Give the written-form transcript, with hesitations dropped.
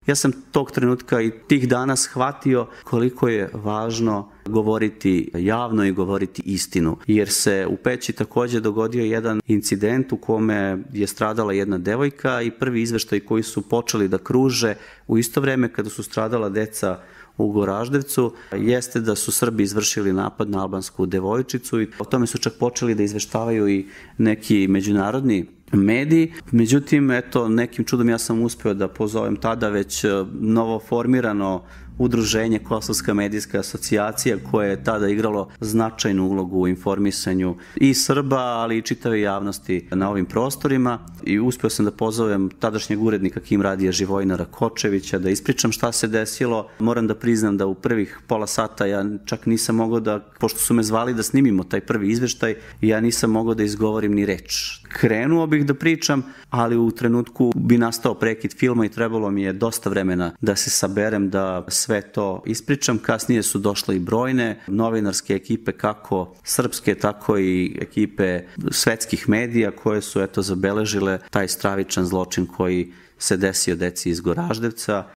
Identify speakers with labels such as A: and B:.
A: Ja sam tog trenutka i tih dana shvatio koliko je važno govoriti javno i govoriti istinu, jer se u Peći takođe dogodio jedan incident u kome je stradala jedna devojka i prvi izveštaj koji su počeli da kruže u isto vreme kada su stradala deca u Goraždevcu jeste da su Srbi izvršili napad na albansku devojčicu i o tome su čak počeli da izveštavaju i neki međunarodni mediji. Međutim, eto, nekim čudom ja sam uspeo da pozovem tada već novoformirano udruženje Kosovska medijska asocijacija koje je tada igralo značajnu ulogu u informisanju i Srba, ali i čitave javnosti na ovim prostorima i uspeo sam da pozovem tadašnjeg urednika KIM radija Živojina Rakočevića da ispričam šta se desilo. Moram da priznam da u prvih pola sata ja čak nisam mogao da, pošto su me zvali da snimimo taj prvi izveštaj, ja nisam mogao da izgovorim ni reč. Krenuo bih da pričam, ali u trenutku bi nastao prekid filma i trebalo mi je dosta vremena da se saberem, da sve to ispričam. Kasnije su došle i brojne novinarske ekipe, kako srpske, tako i ekipe svetskih medija koje su zabeležile taj stravičan zločin koji se desio deci iz Goraždevca.